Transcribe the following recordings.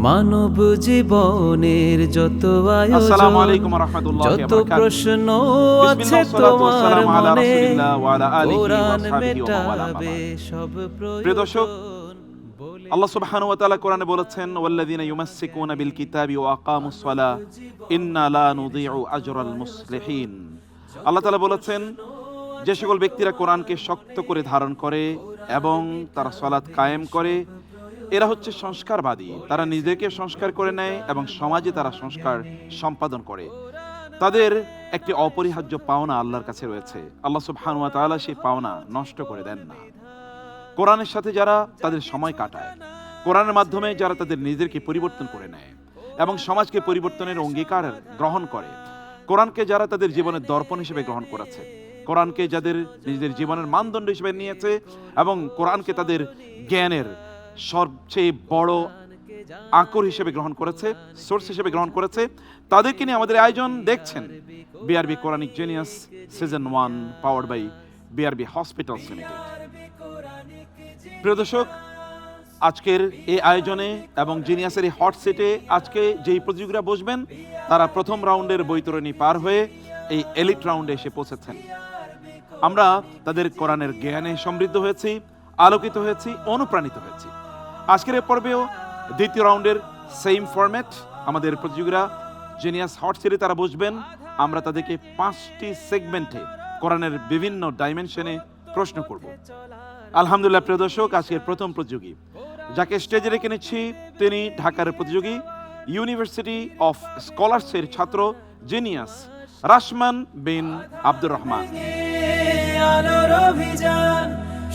মানব জীবনের যত আসসালামু আয়োজন, আলাইকুম ওয়া রাহমাতুল্লাহি ওয়া যত বারাকাতুহু। প্রশ্ন আছে বিসমিল্লাহ ওয়াসসালাতু তোমার ওয়াসসালামু আলা মনে, রাসূলিল্লাহ ওয়া আলা আলিহি ওয়া কোরআন আসহাবিহি ওয়া মাওয়ালা, আম্মা মেটাবে বা'দ। সব প্রিয় দর্শক, প্রয়োজন বলে আল্লাহ সুবহানাহু ওয়া তাআলা কোরআনে বলেছেন, ওয়াল্লাযীনা ইউমাসসিকুনা বিল কিতাবি ওয়া আকামুস সালাহ ইন্না লা নুযীউ আজরাল মুসলিহিন। আল্লাহ তাআলা বলেছেন, যে সকল ব্যক্তিরা কোরআনকে শক্ত করে ধারণ করে এবং তারা সালাত কায়েম করে, এরা হচ্ছে সংস্কারবাদী। তারা নিজেকে সংস্কার করে নেয় এবং সমাজে তারা সংস্কার সম্পাদন করে। তাদের একটি অপরিহার্য পাওনা আল্লাহর কাছে রয়েছে। আল্লাহ সুবহানাহু ওয়া তাআলা সেই পাওনা নষ্ট করে দেন না। কোরআনের সাথে যারা তাদের সময় কাটায়, কোরআনের মাধ্যমে যারা তাদের নিজেকে পরিবর্তন করে নেয় এবং সমাজকে পরিবর্তনের অঙ্গীকার গ্রহণ করে, কোরআনকে যারা তাদের জীবনের দর্পণ হিসেবে গ্রহণ করেছে, কোরআনকে যাদের নিজেদের জীবনের মানদণ্ড হিসেবে নিয়েছে এবং কোরআনকে তাদের জ্ঞানের সবচেয়ে বড় আকর হিসেবে গ্রহণ করেছে, সোর্স হিসেবে গ্রহণ করেছে, তাদেরকে নিয়ে আমাদের আয়োজন দেখছেন BRB Quranic genius season 1 powered by BRB hospitals limited. প্রিয় দর্শক, আজকের এই আয়োজনে এবং জিনিয়াসের এই হট সিটে আজকে যেই প্রতিযোগীরা বসবেন, তারা প্রথম রাউন্ডের বৈতরণী পার হয়ে এই এলিট রাউন্ডে এসে পৌঁছেছেন। আমরা তাদের কোরআনের জ্ঞানে সমৃদ্ধ হয়েছি, আলোকিত হয়েছি, অনুপ্রাণিত হয়েছি। আজকের এই পর্বেও দ্বিতীয় রাউন্ডের সেম ফরম্যাট, আমাদের প্রতিযোগীরা জিনিয়াস হট সিটে তারা বসবেন। আমরা তাদেরকে 5টি সেগমেন্টে কোরআনের বিভিন্ন ডাইমেনশনে প্রশ্ন করব। আলহামদুলিল্লাহ প্রিয় দর্শক, আজকের প্রথম প্রতিযোগী যাকে স্টেজে রেখে নিচ্ছি, তিনি ঢাকার প্রতিযোগী, ইউনিভার্সিটি অফ স্কলার্সের ছাত্র, জিনিয়াস রাশমান বিন আব্দুর রহমান। আলোর অভিযান,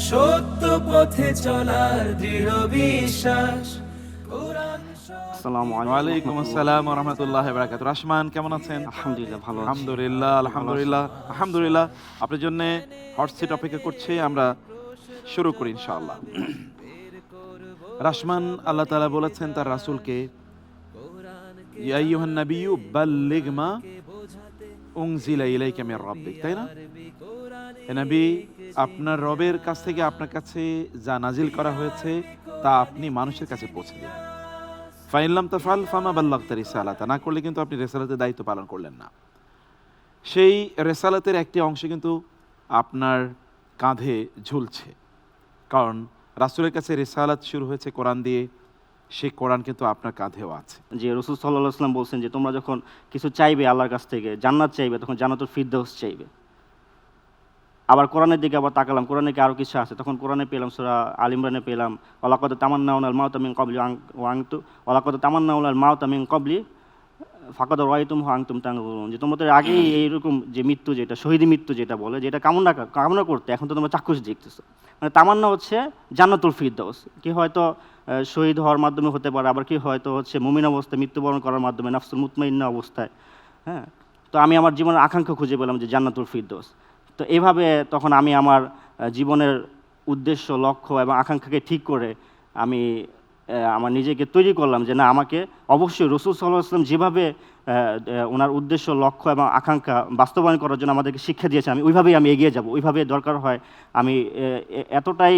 সত্য পথে চলার দৃঢ় বিশ্বাস, কোরআন আসসালামু ওয়ালাইকুম আসসালাম ওয়া রাহমাতুল্লাহি ওয়া বারাকাতুহু। রাশমান, কেমন আছেন? আলহামদুলিল্লাহ ভালো আছি। আলহামদুলিল্লাহ আলহামদুলিল্লাহ আলহামদুলিল্লাহ। আপনার জন্য হট সিট অপেক্ষা করছে, আমরা শুরু করি ইনশাআল্লাহ। রাশমান, আল্লাহ তাআলা বলেছেন তার রাসূলকে, ইয়া আইয়ুহান নাবিয়্যু বাল্লিগ মা উনজিলা ইলাইকা মির রাব্বিক, তাই না? হে নবী, আপনার রবের কাছ থেকে আপনার কাছে যা নাজিল করা হয়েছে তা আপনি মানুষের কাছে পৌঁছে দিন। ফাইন লাম তাফআল ফামা বাল্লাগতা রিসালাতা, না করলে কিন্তু আপনি রিসালাতের দায়িত্ব পালন করলেন না। সেই রিসালাতের একটি অংশ কিন্তু আপনার কাঁধে ঝুলছে, কারণ রাসূলের কাছে রিসালাত শুরু হয়েছে কোরআন দিয়ে, সেই কোরআন কিন্তু আপনার কাঁধেও আছে। যে রাসূল সাল্লাল্লাহু আলাইহি ওয়াসাল্লাম বলছেন যে তোমরা যখন কিছু চাইবে আল্লাহর কাছ থেকে, জান্নাত চাইবে, তখন জান্নাতুল ফিরদাউস চাইবে। আবার কোরআনের দিকে আবার তাকালাম, কোরআনে কি আরো কিছু আছে, তখন কোরআনে পেলাম সূরা আল ইমরানে পেলাম ওয়ালাকাদ তামান্নাউনাল মাউতা মিন ক্বাবলি ওয়া আনতুম ওয়ালাকাদ তামান্নাউনাল মাউতা মিন ক্বাবলি ফাকাদ রাআইতুমহু আনতুম তানজুরুন, যে তোমাদের আগেই এইরকম যে মৃত্যু, যেটা শহীদি মৃত্যু যেটা বলে, যেটা কামনা করতে এখন তো তোমরা চাক্ষুষ দেখতেছো। মানে তামান্না হচ্ছে জান্নাতুল ফিরদাউস। কি হয়তো শহীদ হওয়ার মাধ্যমে হতে পারে, আবার কি হয়তো হচ্ছে মুমিন অবস্থায় মৃত্যুবরণ করার মাধ্যমে, নাফসুল মুতমাইন্না অবস্থায়। হ্যাঁ, তো আমি আমার জীবনের আকাঙ্ক্ষা খুঁজে পেলাম যে জান্নাতুল ফিরদাউস। তো এইভাবে তখন আমি আমার জীবনের উদ্দেশ্য, লক্ষ্য এবং আকাঙ্ক্ষাকে ঠিক করে আমি আমার নিজেকে তৈরি করলাম যে না, আমাকে অবশ্যই রাসূল সাল্লাল্লাহু আলাইহি ওয়াসাল্লাম যেভাবে ওনার উদ্দেশ্য, লক্ষ্য এবং আকাঙ্ক্ষা বাস্তবায়ন করার জন্য আমাদেরকে শিক্ষা দিয়েছে, আমি ওইভাবেই এগিয়ে যাব। ওইভাবে দরকার হয় আমি এতটাই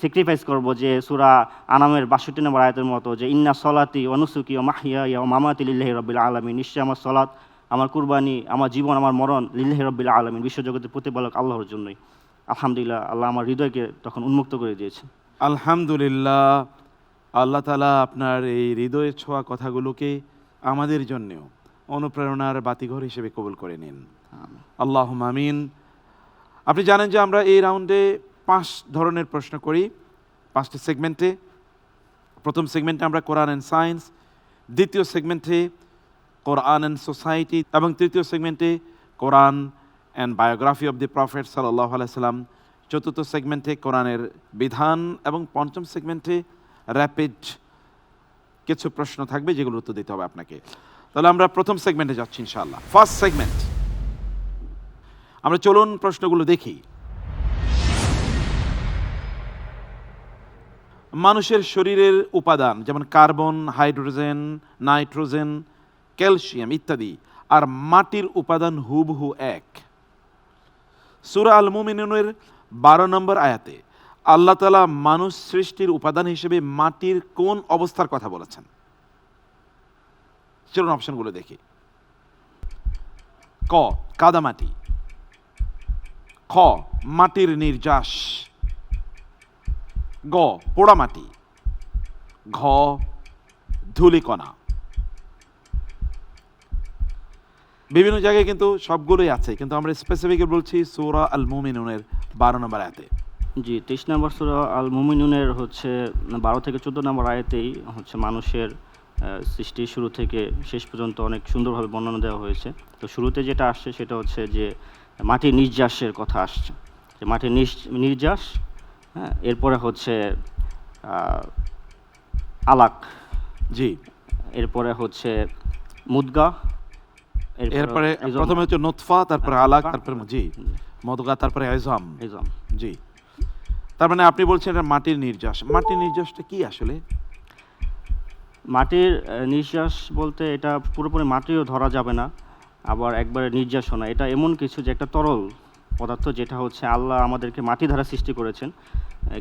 স্যাক্রিফাইস করব যে সূরা আনামের ৬২ নম্বর আয়াতের মতো, যে ইন্না সলাতি ওয়া নুসুকি ওয়া মাহইয়ায়া ওয়া মামাতি লিল্লাহি রাব্বিল আলামিন, নিশ্চয় আমার সলাত, আমার কুরবানি, আমার জীবন, আমার মরণ লিল্লাহি রাব্বিল আলামিন, বিশ্বজগতের প্রতিপালক আল্লাহর জন্যই। আলহামদুলিল্লাহ, আল্লাহ আমার হৃদয়কে তখন উন্মুক্ত করে দিয়েছেন। আলহামদুলিল্লাহ, আল্লাহ তাআলা আপনার এই হৃদয়ের ছোঁয়া কথাগুলোকে আমাদের জন্যেও অনুপ্রেরণার বাতিঘর হিসেবে কবুল করে নিন, আল্লাহুম্মা আমিন। আপনি জানেন যে আমরা এই রাউন্ডে 5 ধরনের প্রশ্ন করি, 5টি সেগমেন্টে। প্রথম সেগমেন্টে আমরা কোরআন অ্যান্ড সায়েন্স, দ্বিতীয় সেগমেন্টে কোরআন অ্যান্ড সোসাইটি এবং তৃতীয় সেগমেন্টে Quran and biography of the prophet সাল্লাল্লাহু আলাইহি সাল্লাম, চতুর্থ সেগমেন্টে কোরআনের বিধান এবং পঞ্চম সেগমেন্টে র্যাপিড কিছু প্রশ্ন থাকবে যেগুলো উত্তর দিতে হবে আপনাকে। তাহলে আমরা প্রথম সেগমেন্টে যাচ্ছি ইনশাআল্লাহ। ফার্স্ট সেগমেন্ট, আমরা চলুন প্রশ্নগুলো দেখি। মানুষের শরীরের উপাদান যেমন কার্বন, হাইড্রোজেন, নাইট্রোজেন, ক্যালসিয়াম ইত্যাদি, আর মাটির উপাদান হুবহু এক। সূরা আল মুমিনুনের 12 নম্বর আয়াতে আল্লাহ তাআলা মানুষ সৃষ্টির উপাদান হিসেবে মাটির কোন অবস্থার কথা বলেছেন? চলুন অপশনগুলো দেখি। ক, কাদামাটি। খ, মাটির নির্যাস। গ, পোড়ামাটি। ঘ, ধূলিকণা। বিভিন্ন জায়গায় কিন্তু সবগুলোই আছে, কিন্তু আমরা স্পেসিফিক বলছি সূরা আল মুমিনুনের 12 নম্বর আয়াতে। জি, 23 নম্বর সূরা আল মুমিনুনের হচ্ছে 12 থেকে 14 নম্বর আয়াতেই হচ্ছে মানুষের সৃষ্টির শুরু থেকে শেষ পর্যন্ত অনেক সুন্দরভাবে বর্ণনা দেওয়া হয়েছে। তো শুরুতে যেটা আসছে সেটা হচ্ছে যে মাটির নির্যাসের কথা আসছে, যে মাটির নির্যাস, হ্যাঁ, এরপরে হচ্ছে আলাক, জি, এরপরে হচ্ছে মুদগা, এরপরে প্রথমে হচ্ছে নুতফা, তারপরে আলাক, তারপরে জি মদগা, তারপরে ইজাম। জি, তার মানে আপনি বলছেন এটা মাটির নির্যাস। মাটির নির্যাসটা কি আসলে? মাটির নির্যাস বলতে এটা পুরোপুরি মাটিও ধরা যাবে না, আবার একবারে নির্যাসও না। এটা এমন কিছু যে একটা তরল পদার্থ, যেটা হচ্ছে আল্লাহ আমাদেরকে মাটি দ্বারা সৃষ্টি করেছেন,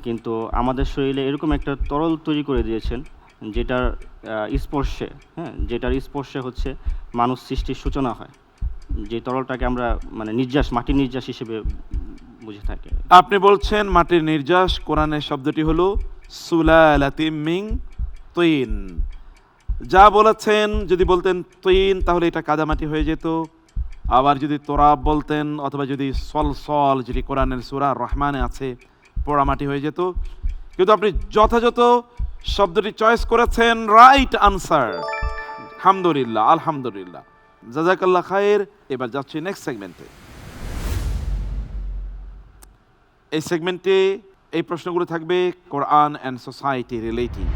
কিন্তু আমাদের শরীরে এরকম একটা তরল তৈরি করে দিয়েছেন যেটার স্পর্শে, হ্যাঁ, যেটার স্পর্শে হচ্ছে মানুষ সৃষ্টির সূচনা হয়। যে তরলটাকে আমরা মানে নির্যাস, মাটির নির্যাস হিসেবে বুঝে থাকি। আপনি বলছেন মাটির নির্যাস, কোরআনের শব্দটি হলো সুলালাতিম মিন তিন। যা বলেছেন, যদি বলতেন তিন তাহলে এটা কাদামাটি হয়ে যেত, আবার যদি তোরাব বলতেন অথবা যদি সলসল, যেটি কোরআনের সূরা রহমানে আছে, পোড়ামাটি হয়ে যেত। কিন্তু আপনি যথাযথ শব্দটি চয়েস করেছেন, রাইট আনসার। আলহামদুলিল্লাহ, আলহামদুলিল্লাহ, জাযাকাল্লাহ খায়ের। এবার যাচ্ছি নেক্সট সেগমেন্টে। এই সেগমেন্টে এই প্রশ্নগুলো থাকবে কোরআন অ্যান্ড সোসাইটি রিলেটিভ।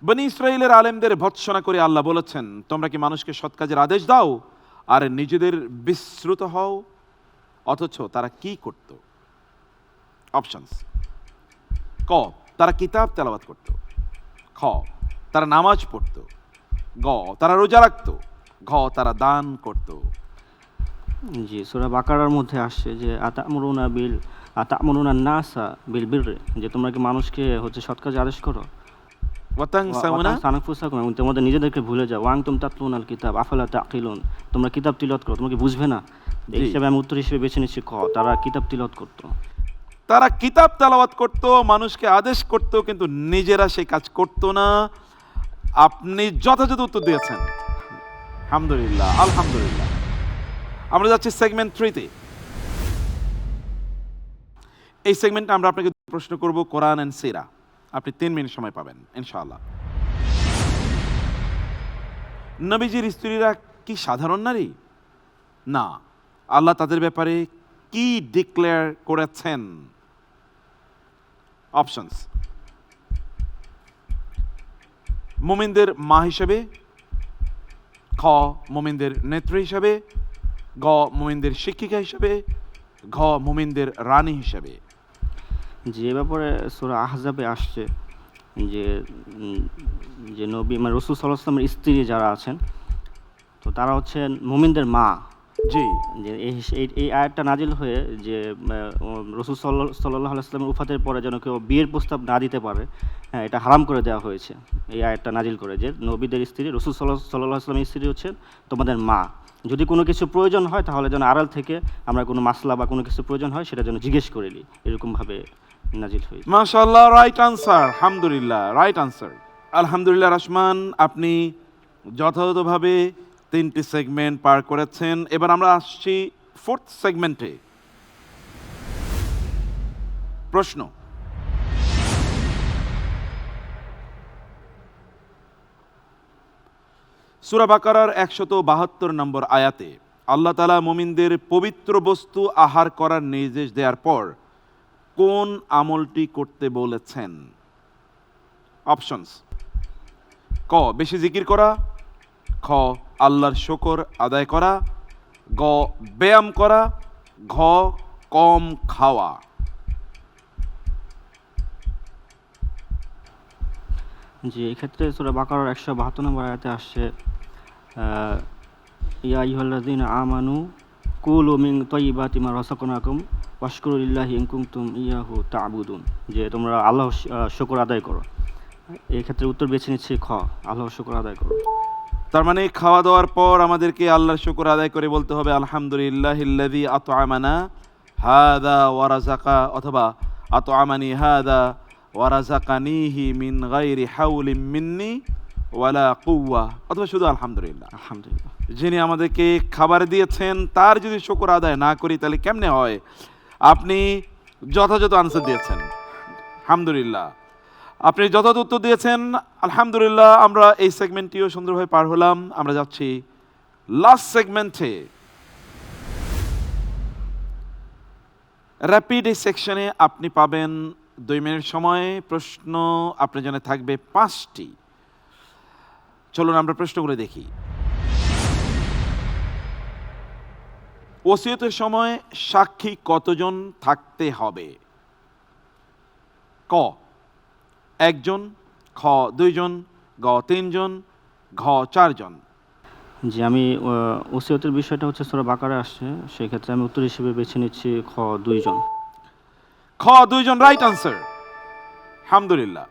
বনি ইসরাইলের আলেমদের ভৎসনা করে আল্লাহ বলেছেন, তোমরা কি মানুষকে সৎ কাজের আদেশ দাও আর নিজেদের বিস্মৃত হও? অথচ তারা কি করত? অপশনস: ক, তারা কিতাব তেলাওয়াত করত। খ, তারা নামাজ পড়ত। গ, তারা রোজা রাখত। ঘ, তারা দান করত। জি, সূরা বাকারার মধ্যে আসছে যে আতা'মুরুনা নাসা বিল বিররি, যে তোমরা কি মানুষকে হচ্ছে সৎ কাজে আদেশ করো, ওয়াতানসাউনা আনফুসাকুম, এবং তোমাদের নিজেদেরকে ভুলে যাও, ওয়া আনতুম তাতলুনাল কিতাব আফালা তাকিলুন, তোমরা কিতাব তিলাওয়াত করো, তোমরা কি বুঝবে না? এই হিসাবে আমি উত্তর হিসেবে বেছে নিচ্ছি ক, তারা কিতাব তিলাওয়াত করতো। তারা কিতাব তেলাওয়াত করত, মানুষকে আদেশ করত, কিন্তু নিজেরা সেই কাজ করত না। আপনি যথাযথ উত্তর দিয়েছেন, আলহামদুলিল্লাহ, আলহামদুলিল্লাহ। আমরা যাচ্ছি সেগমেন্ট 3-তে। এই সেগমেন্টে আমরা আপনাকে প্রশ্ন করব কোরআন এন্ড সিরা। আপনি 3 মিনিট সময় পাবেন ইনশাআল্লাহ। নবীজির স্ত্রীরা কি সাধারণ নারী? না। আল্লাহ তাদের ব্যাপারে কি ডিক্লেয়ার করেছেন? অপশনস: মুমিনদের মা হিসেবে। খ, মুমিনদের নেত্রী হিসেবে। গ, মুমিনদের শিক্ষিকা হিসেবে। ঘ, মুমিনদের রানী হিসেবে। যে ব্যাপারে সূরা আহজাবে আসছে যে যে নবী মানে রাসূল সাল্লাল্লাহু আলাইহি ওয়াসাল্লামের স্ত্রী যারা আছেন, তো তারা হচ্ছেন মুমিনদের মা। জি, যে এই আয়াতটা নাজিল হয়ে যে রাসূল সাল্লাল্লাহু আলাইহি ওয়াসাল্লামের ওফাতের পরে যেন কেউ বিয়ের প্রস্তাব না দিতে পারে, হ্যাঁ, এটা হারাম করে দেওয়া হয়েছে এই আয়াতটা নাজিল করে, যে নবীদের স্ত্রী, রাসূল সাল্লাল্লাহু আলাইহি ওয়াসাল্লামের স্ত্রী হচ্ছেন তোমাদের মা। যদি কোনো কিছু প্রয়োজন হয় তাহলে যেন আড়াল থেকে আমরা কোনো মাসলা বা কোনো কিছু প্রয়োজন হয় সেটা যেন জিজ্ঞেস করে নিই, এরকমভাবে নাজিল হয়েছে। মাশাআল্লাহ, রাইট আনসার। আলহামদুলিল্লাহ, রাইট আনসার। আলহামদুলিল্লাহ রহমান, আপনি যথাযথভাবে 3টি সেগমেন্ট পার করেছেন। এবার আমরা আসছি 4th সেগমেন্টে। প্রশ্ন: সূরা বাকারার 172 নম্বর আয়াতে আল্লাহ তাআলা মুমিনদের পবিত্র বস্তু আহার করার নির্দেশ দেওয়ার পর কোন আমলটি করতে বলেছেন? অপশনস: ক, বেশি জিকির করা। খ, আল্লাহর শুকর আদায় করা। গ, ব্যায়াম করা। ঘ, কম খাওয়া? জি, এক্ষেত্রে সূরা বাকারার 172 নম্বর আয়াতে আসছে ইয়া আইয়ুহাল্লাযীনা আমানু কুলু মিন তাইয়্যিবাতি মা রাযাকনাকুম ওয়াশকুরু লিল্লাহি ইন কুনতুম ইয়াহু তা'বুদুন, যে তোমরা আল্লাহর শুকর আদায় করো। এই ক্ষেত্রে উত্তর বেছে নিচ্ছি খ, আল্লাহর শুকর আদায় করো। তার মানে খাওয়া দাওয়ার পর আমাদেরকে আল্লাহর শুকর আদায় করে বলতে হবে আলহামদুলিল্লাহিল্লাযী আত'আমানা হাযা ওয়া রাযাকা, অথবা আত'আমানি হাযা ওয়া রাযাকানিহি মিন গায়রি হাওলিন মিন্নি ওয়ালা কুওয়া, অথবা শুধু আলহামদুলিল্লাহ। আলহামদুলিল্লাহ। যিনি আমাদেরকে খাবার দিয়েছেন তার যদি শুকর আদায় না করি তাহলে কেমনে হয়? আপনি যথাযথ আনসার দিয়েছেন, আলহামদুলিল্লাহ। আপনি যথাযথ উত্তর দিয়েছেন, আলহামদুলিল্লাহ। আমরা এই সেগমেন্টটিও সুন্দরভাবে পার হলাম। আমরা যাচ্ছি লাস্ট সেগমেন্টে। র্যাপিড এই সেকশনে আপনি পাবেন 2 মিনিট সময়। প্রশ্ন আপনার জন্য থাকবে 5টি। চলুন আমরা প্রশ্নগুলো দেখি। ওসিয়তের সময় সাক্ষী কতজন থাকতে হবে? ক 1 জন, খ 2 জন, গ 3 জন, ঘ 4 জন। জি, আমি ওসিয়তের বিষয়টা হচ্ছে সূরা বাকারায় আসছে, সেই ক্ষেত্রে আমি উত্তর হিসেবে বেছে নিচ্ছি খ 2 জন। খ 2 জন রাইট আনসার, আলহামদুলিল্লাহ।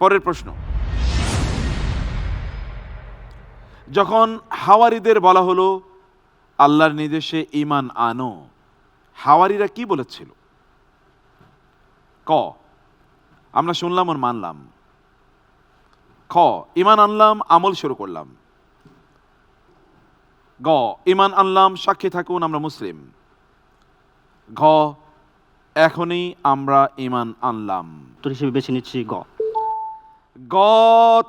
পরের প্রশ্ন। যখন হাওয়ারিদের বলা হলো আল্লাহর নির্দেশে ঈমান আনো, হাওয়ারিরা কি বলেছিল? ক আমরা শুনলাম আর মানলাম, খ ঈমান আনলাম আমল শুরু করলাম, গ ঈমান আনলাম সাক্ষী থাকুন আমরা মুসলিম, ঘ এখনই আমরা ঈমান আনলাম। উত্তর হিসেবে বেছে নিচ্ছি গ। গ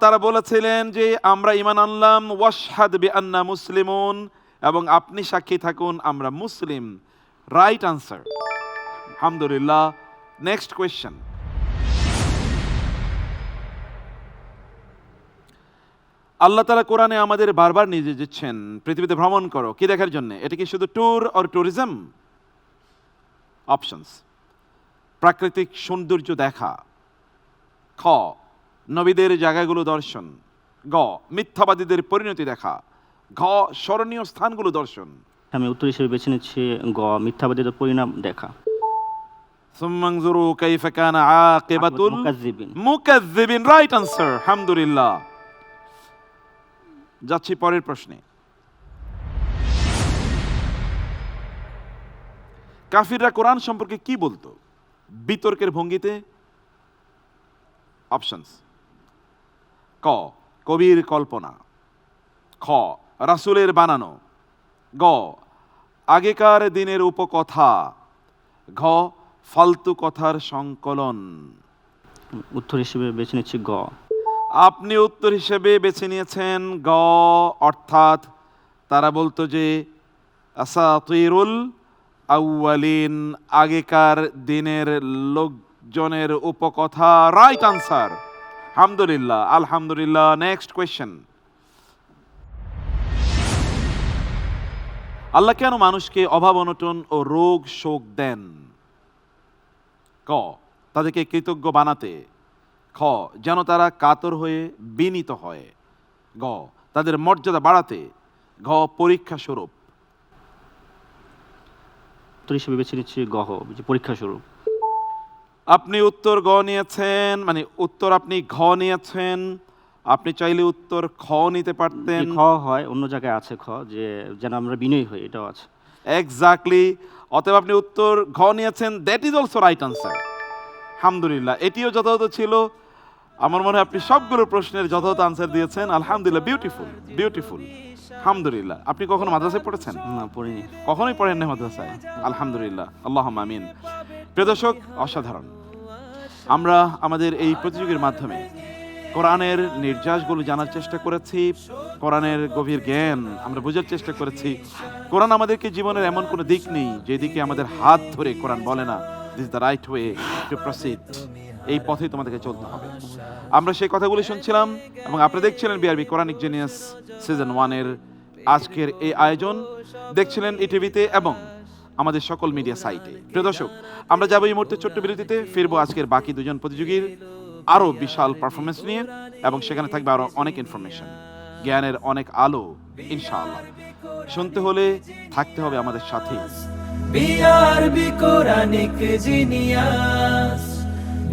তারা বলেছিলেন যে আমরা ঈমান আনলাম ওয়াশহাদ বিআন্না মুসলিমুন, এবং আপনি সাক্ষী থাকুন আমরা মুসলিম। রাইট আনসার, আলহামদুলিল্লাহ। Next question. আল্লাহ তাআলা কোরআনে আমাদের বারবার নির্দেশ দিচ্ছেন পৃথিবীতে ভ্রমণ করো, কি দেখার জন্য? এটা কি শুধু ট্যুর অর ট্যুরিজম? অপশনস: প্রাকৃতিক সৌন্দর্য দেখা, খ নবীদের জায়গাগুলো দর্শন, গ মিথ্যাবাদীদের পরিণতি দেখা, ঘ স্মরণীয় স্থানগুলো দর্শন। আমি উত্তর হিসেবে বেছে নিচ্ছি গ, মিথ্যাবাদীদের পরিণাম দেখা। সুম্মানজুরু কাইফা কানা আকিবাতুল মুকাজ্জিবিন। মুকাজ্জিবিন, রাইট আনসার, আলহামদুলিল্লাহ। যাচ্ছি পরের প্রশ্নে। কাফিররা কোরআন সম্পর্কে কি বলতো বিতর্কের ভঙ্গিতে? অপশনস: ক কবির কল্পনা, খ রাসূলের বানানো, গ আগেকার দিনের উপকথা, ঘ ফালতু কথার সংকলন। উত্তর হিসেবে বেছে নিচ্ছি গ। আপনি উত্তর হিসেবে বেছে নিয়েছেন গ, অর্থাৎ তারা বলতো যে আসাতিরুল আউয়ালিন, আগেকার দিনের লোকজনের উপকথা। রাইট আনসার, আলহামদুলিল্লাহ, আলহামদুলিল্লাহ। Next question. আল্লাহ কেন মানুষকে অভাব অনটন ও রোগ শোক দেন? ক তাদেরকে কৃতজ্ঞ বানাতে, খ যেন তারা কাতর হয়ে বিনীত হয়, গ তাদের মর্যাদা বাড়াতে, ঘ পরীক্ষা স্বরূপ। উত্তর হিসেবে বেছে নিচ্ছি গ, যে পরীক্ষা স্বরূপ। আপনি উত্তর গ নিয়েছেন, মানে উত্তর আপনি ঘ নিয়েছেন। আপনি চাইলে উত্তর খ নিতে পারতেন। খ হয়, অন্য জায়গায় আছে খ, যে যেন আমরা বিনয়ী হই, এটাও আছে। এক্স্যাক্টলি। অতএব আপনি উত্তর ঘ নিয়েছেন, that is also right answer, আলহামদুলিল্লাহ। এটিও যথাযথ ছিল। আমার মনে হয় আপনি সবগুলো প্রশ্নের যথাযথ আনসার দিয়েছেন, আলহামদুলিল্লাহ। বিউটিফুল, বিউটিফুল, আলহামদুলিল্লাহ। আপনি কখনো মাদ্রাসায় পড়েছেন? না, পড়িনি। কখনোই পড়েন না মাদ্রাসায়? আলহামদুলিল্লাহ, আল্লাহুম্মা আমিন। প্রিয় দর্শক, অসাধারণ। আমরা আমাদের এই প্রতিযোগের মাধ্যমে কোরআনের নির্যাসগুলো জানার চেষ্টা করেছি, কোরআনের গভীর জ্ঞান আমরা বোঝার চেষ্টা করেছি। কোরআন আমাদেরকে জীবনের এমন কোনো দিক নেই যেদিকে আমাদের হাত ধরে কোরআন বলে না this is the right way to proceed, এই পথেই তোমাদেরকে চলতে হবে। আমরা সেই কথাগুলি শুনছিলাম এবং আপনারা দেখছিলেন বিআরবি কোরআনিক জিনিয়াস সিজন 1 এর আজকের এই আয়োজন দেখছিলেন ইটিভিতে, এবং আমাদের সকল মিডিয়া সাইটে। প্রিয় দর্শক, আমরা যাবো এই মুহূর্তে ছোট্ট বিরতিতে, ফিরবো আজকের বাকি দুজন প্রতিযোগীর আরো বিশাল পারফরমেন্স নিয়ে, এবং সেখানে থাকবে আরো অনেক ইনফরমেশন, জ্ঞানের অনেক আলো ইনশাআল্লাহ। শুনতে হলে থাকতে হবে আমাদের সাথেই। BRB Quranic genius,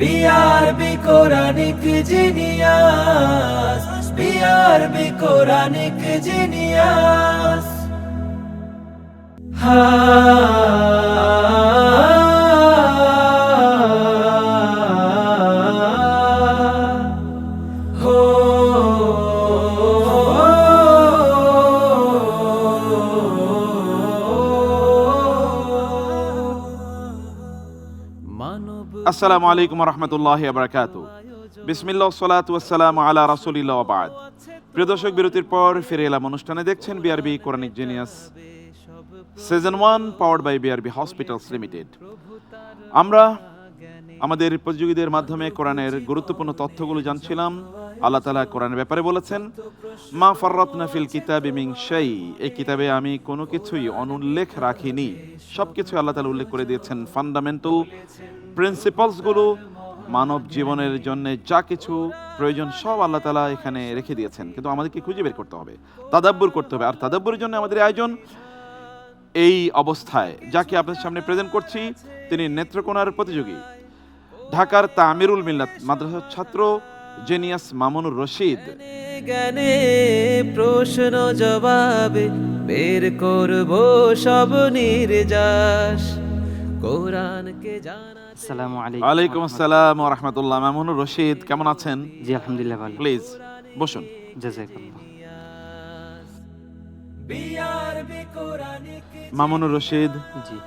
BRB Quranic genius, BRB Quranic genius. আসসালামু আলাইকুম ওয়া রাহমাতুল্লাহি ওয়া বারাকাতুহু। বিসমিল্লাহ ওয়াসসালাতু ওয়াসসালামু আলা রাসূলিল্লাহ ওয়া বা'দ। প্রিয় দর্শক, বিরতির পর ফিরে এলাম অনুষ্ঠানে। দেখছেন BRB Quranic genius season 1 powered by BRB hospitals limited. আমরা আমাদের প্রতিযোগীদের মাধ্যমে কোরআনের গুরুত্বপূর্ণ তথ্যগুলো জানছিলাম। আল্লাহ তাআলা কোরআনের ব্যাপারে বলেছেন, মা ফাররাতনা ফিল কিতাবি মিন শাই, এই কিতাবে আমি কোনো কিছুই অনুল্লেখ রাখিনি। সবকিছু আল্লাহ তাআলা উল্লেখ করে দিয়েছেন। ফান্ডামেন্টাল প্রিন্সিপালসগুলো, মানব জীবনের জন্য যা কিছু প্রয়োজন সব আল্লাহ তাআলা এখানে রেখে দিয়েছেন, কিন্তু আমাদেরকে খুঁজে বের করতে হবে, তাদাব্বুর করতে হবে। আর তাদাব্বুরের জন্য আমাদের আয়োজন। এই অবস্থায় যাকে আপনাদের সামনে প্রেজেন্ট করছি, তিনি নেত্রকোনার প্রতিযোগী, ঢাকার তামিরুল মিল্লাত মাদ্রাসার ছাত্র জিনিয়াস মামুনুর রশিদ। জ্ঞানে প্রশ্ন জবাবে বের করব সব নির্যাস, কোরআনকে জানা। আসসালামু ওয়ালাইকুম আসসালাম ওয়া রাহমাতুল্লাহ। মামুনুর রশিদ, কেমন আছেন? জি আলহামদুলিল্লাহ ভালো। প্লিজ বসুন। জাযাকাল্লাহ। মামুনুর রশিদ, জি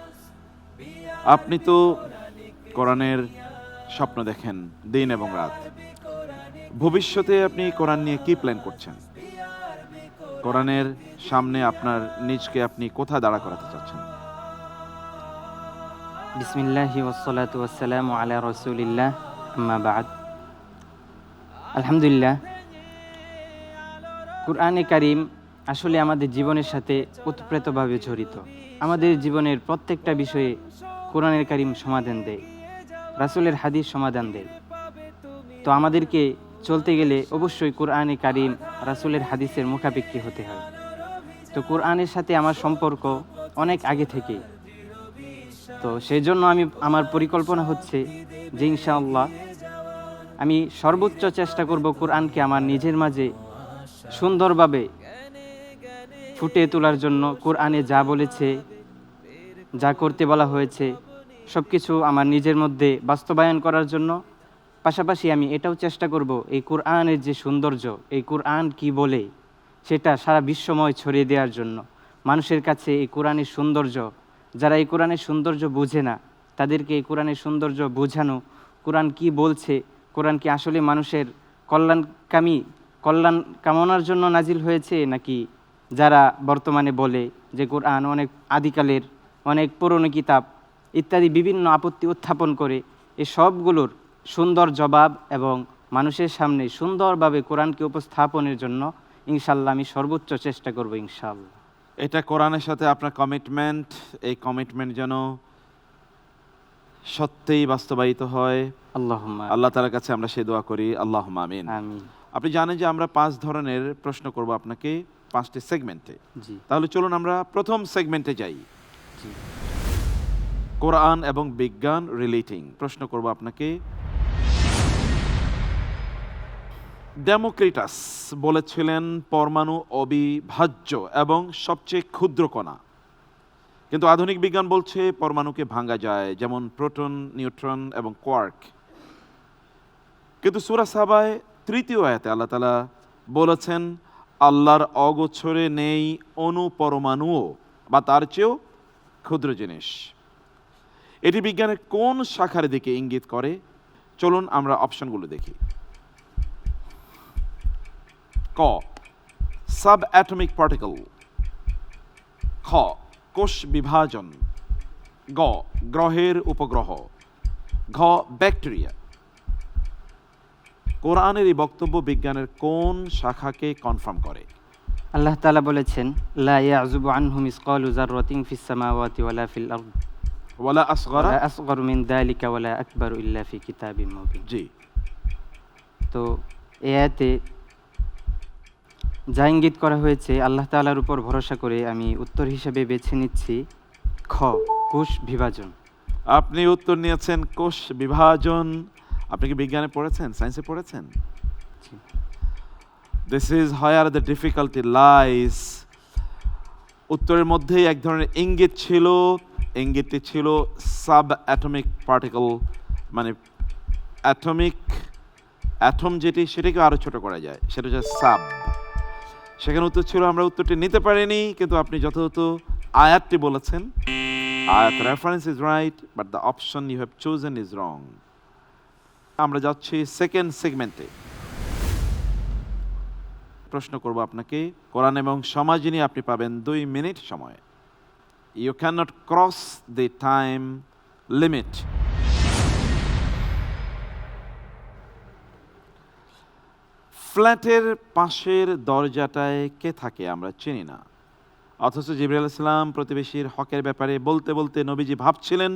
আপনি তো কোরআনের স্বপ্ন দেখেন দিন এবং রাত। ভবিষ্যতে আপনি কোরআন নিয়ে কি প্ল্যান করছেন? কোরআনের সামনে আপনার নিজকে আপনি কোথায় দাঁড়া করাতে চাচ্ছেন? বিসমিল্লাহি ওয়াসসালাতু ওয়াসসালামু আলা রাসূলিল্লাহ, আম্মা বা'দ। আলহামদুলিল্লাহ, কুরআনে কারীম আসলে আমাদের জীবনের সাথে ওতপ্রোতভাবে জড়িত। আমাদের জীবনের প্রত্যেকটা বিষয়ে কোরআনের কারীম সমাধান দেয়, রাসূলের হাদিস সমাধান দেয়। তো আমাদেরকে চলতে গেলে অবশ্যই কোরআনে কারীম, রাসূলের হাদিসের মুখাপেক্ষী হতে হয়। তো কোরআনের সাথে আমার সম্পর্ক অনেক আগে থেকে। তো সেই জন্য আমার পরিকল্পনা হচ্ছে যে ইনশাআল্লাহ আমি সর্বোচ্চ চেষ্টা করব কোরআনকে আমার নিজের মাঝে সুন্দরভাবে ফুটিয়ে তোলার জন্য। কোরআনে যা বলেছে, যা করতে বলা হয়েছে, সব কিছু আমার নিজের মধ্যে বাস্তবায়ন করার জন্য। পাশাপাশি আমি এটাও চেষ্টা করব এই কোরআনের যে সৌন্দর্য, এই কোরআন কি বলে সেটা সারা বিশ্বময় ছড়িয়ে দেওয়ার জন্য। মানুষের কাছে এই কোরআনের সৌন্দর্য, যারা এই কোরআনের সৌন্দর্য বোঝে না তাদেরকে এই কোরআনের সৌন্দর্য বোঝানো। কোরআন কি বলছে, কোরআন কি আসলে মানুষের কল্যাণ কামনার জন্য নাজিল হয়েছে, নাকি যারা বর্তমানে বলে যে কোরআন অনেক আদিকালের, অনেক পুরনো কিতাব ইত্যাদি বিভিন্ন আপত্তি উত্থাপন করে, এই সবগুলোর সুন্দর জবাব এবং মানুষের সামনে সুন্দরভাবে কোরআনকে উপস্থাপনের জন্য ইনশাআল্লাহ আমি সর্বোচ্চ চেষ্টা করব ইনশাআল্লাহ। এটা কোরআনের সাথে আপনার কমিটমেন্ট, এই কমিটমেন্ট যেন সত্যিই বাস্তবায়িত হয়। আল্লাহুম্মা আল্লাহ তাআলার কাছে আমরা সেই দোয়া করি, আল্লাহুম্মা আমিন। আমিন। আপনি জানেন যে আমরা 5 ধরনের প্রশ্ন করব আপনাকে 5টি সেগমেন্টে। জি তাহলে চলুন আমরা প্রথম সেগমেন্টে যাই। জি কোরআন এবং বিজ্ঞান রিলেটিং প্রশ্ন করব আপনাকে। ডেমোক্রিটাস বলেছিলেন পরমাণু অবিভাজ্য এবং সবচেয়ে ক্ষুদ্র কণা, কিন্তু আধুনিক বিজ্ঞান বলছে পরমাণুকে ভাঙা যায়, যেমন প্রোটন, নিউট্রন এবং কোয়ার্ক। কিন্তু সূরা সাবায় 3য় আয়াতে আল্লাহ তাআলা বলেছেন আল্লাহর অগোচরে নেই অণু পরমাণুও বা তার চেয়েও ক্ষুদ্র জিনিস। এটি বিজ্ঞানের কোন শাখার দিকে ইঙ্গিত করে? চলুন আমরা অপশনগুলো দেখি। ক, সাব অ্যাটমিক পার্টিকেল। খ, কোষ বিভাজন। গ, গ্রহের উপগ্রহ। ঘ, ব্যাকটেরিয়া। কোরআনের এই বক্তব্য বিজ্ঞানের কোন শাখাকে কনফার্ম করে? আল্লাহ তাআলা বলেছেন লা ইয়াযুবু আনহু মিসকালু যাররাতিন ফিস সামাওয়াতি ওয়ালা ফিল আরদ ওয়ালা আসগরা, ওয়ালা আসগরু মিন যালিকা ওয়ালা আকবারু ইল্লা ফি কিতাবিম মুবিন। জি, তো এই আয়াতে যা ইঙ্গিত করা হয়েছে আল্লাহ তাআলার উপর ভরসা করে আমি উত্তর হিসেবে বেছে নিচ্ছি খ, কোষ বিভাজন। আপনি উত্তর নিয়েছেন কোষ বিভাজন। আপনি কি বিজ্ঞানে পড়েছেন, সায়েন্সে পড়েছেন? জি। This is where the difficulty lies. উত্তরের মধ্যেই এক ধরনের ইঙ্গিত ছিল, ইঙ্গিতটি ছিল সাব অ্যাটমিক পার্টিকল, মানে অ্যাটম যেটি সেটাকে আরো ছোট করা যায়, সেটা হচ্ছে সাব। সেখানে উত্তর ছিল, আমরা উত্তরটি নিতে পারিনি, কিন্তু আপনি যথাযথ আয়াতটি বলেছেন। আয়াত reference is right, but the option you have chosen is wrong. আমরা যাচ্ছি সেকেন্ড সেগমেন্টে। প্রশ্ন করব আপনাকে, কোরআন এবং সমাজ নিয়ে আপনি পাবেন 2 মিনিট সময়। You can not cross the time limit. ফ্ল্যাটের পাশের দরজাটায় কে থাকে আমরা চিনি না, অথচ জিবরাইল আলাইহিস সালাম প্রতিবেশীর হকের ব্যাপারে বলতে বলতে নবীজি ভাবছিলেন